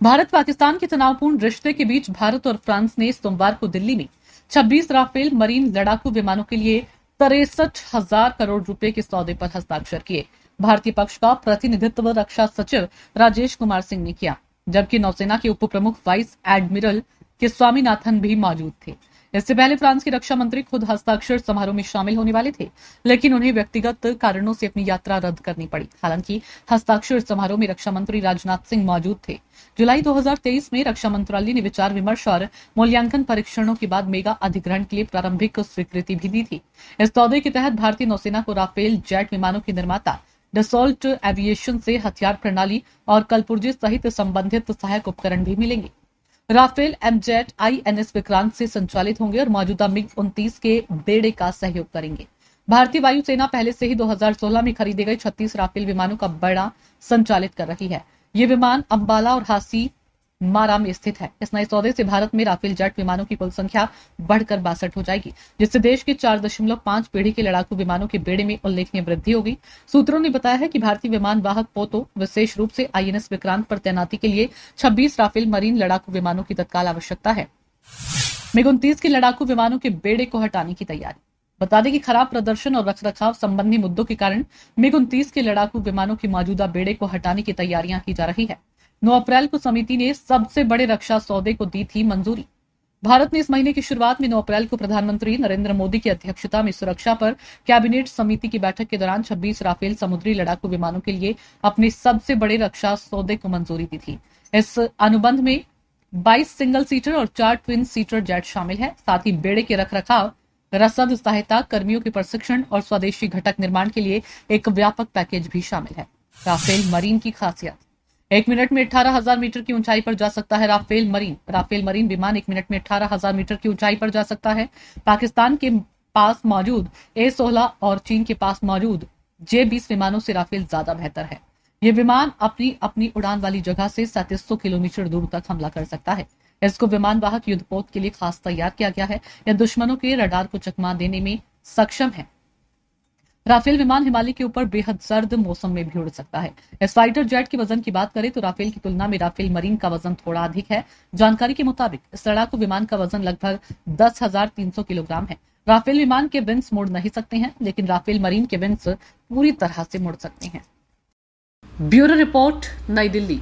भारत पाकिस्तान के तनावपूर्ण रिश्ते के बीच भारत और फ्रांस ने सोमवार को दिल्ली में 26 राफेल मरीन लड़ाकू विमानों के लिए 63,000 करोड़ रुपए के सौदे पर हस्ताक्षर किए। भारतीय पक्ष का प्रतिनिधित्व रक्षा सचिव राजेश कुमार सिंह ने किया, जबकि नौसेना के उप प्रमुख वाइस एडमिरल के स्वामीनाथन भी मौजूद थे। इससे पहले फ्रांस के रक्षा मंत्री खुद हस्ताक्षर समारोह में शामिल होने वाले थे, लेकिन उन्हें व्यक्तिगत कारणों से अपनी यात्रा रद्द करनी पड़ी। हालांकि हस्ताक्षर समारोह में रक्षा मंत्री राजनाथ सिंह मौजूद थे। जुलाई 2023 में रक्षा मंत्रालय ने विचार विमर्श और मूल्यांकन परीक्षणों के बाद मेगा अधिग्रहण के लिए प्रारंभिक स्वीकृति भी दी थी। इस सौदे के तहत भारतीय नौसेना को राफेल जेट विमानों के निर्माता डसॉल्ट एविएशन से हथियार प्रणाली और कलपुर्जे सहित संबंधित सहायक उपकरण भी मिलेंगे। राफेल एमजेट आईएनएस विक्रांत से संचालित होंगे और मौजूदा मिग 29 के बेड़े का सहयोग करेंगे। भारतीय वायुसेना पहले से ही 2016 में खरीदे गए 36 राफेल विमानों का बेड़ा संचालित कर रही है। ये विमान अंबाला और हासी मारा में स्थित है। इस नए सौदे से भारत में राफेल जेट विमानों की कुल संख्या बढ़कर 62 हो जाएगी, जिससे देश के 4.5 पीढ़ी के लड़ाकू विमानों के बेड़े में उल्लेखनीय वृद्धि होगी। सूत्रों ने बताया है कि भारतीय विमान वाहक पोतो विशेष रूप से आईएनएस विक्रांत पर तैनाती के लिए 26 राफेल मरीन लड़ाकू विमानों की तत्काल आवश्यकता है। मिग 29 के लड़ाकू विमानों के बेड़े को हटाने की तैयारी। बता दें कि खराब प्रदर्शन और रखरखाव संबंधी मुद्दों के कारण मिग 29 के लड़ाकू विमानों के मौजूदा बेड़े को हटाने की तैयारियां की जा रही है। 9 अप्रैल को समिति ने सबसे बड़े रक्षा सौदे को दी थी मंजूरी। भारत ने इस महीने की शुरुआत में 9 अप्रैल को प्रधानमंत्री नरेंद्र मोदी की अध्यक्षता में सुरक्षा पर कैबिनेट समिति की बैठक के दौरान 26 राफेल समुद्री लड़ाकू विमानों के लिए अपने सबसे बड़े रक्षा सौदे को मंजूरी दी थी। इस अनुबंध में 22 सिंगल सीटर और 4 ट्विन सीटर जेट शामिल है। साथ ही बेड़े के रखरखाव, रसद सहायता, कर्मियों के प्रशिक्षण और स्वदेशी घटक निर्माण के लिए एक व्यापक पैकेज भी शामिल है। राफेल मरीन की खासियत। 1 मिनट में 18,000 मीटर की ऊंचाई पर जा सकता है राफेल मरीन विमान 1 मिनट में 18,000 मीटर की ऊंचाई पर जा सकता है। पाकिस्तान के पास मौजूद A-16 और चीन के पास मौजूद J-20 विमानों से राफेल ज्यादा बेहतर है। ये विमान अपनी उड़ान वाली जगह से 3700 किलोमीटर दूर तक हमला कर सकता है। इसको विमान वाहक युद्धपोत के लिए खास तैयार किया गया है। यह दुश्मनों के रडार को चकमा देने में सक्षम है। राफेल विमान हिमालय के ऊपर बेहद सर्द मौसम में भी उड़ सकता है। इस फाइटर जेट के वजन की बात करें तो राफेल की तुलना में राफेल मरीन का वजन थोड़ा अधिक है। जानकारी के मुताबिक इस लड़ाकू विमान का वजन लगभग 10,300 किलोग्राम है। राफेल विमान के विंग्स मुड़ नहीं सकते हैं, लेकिन राफेल मरीन के विंग्स पूरी तरह से मुड़ सकते हैं। ब्यूरो रिपोर्ट, नई दिल्ली।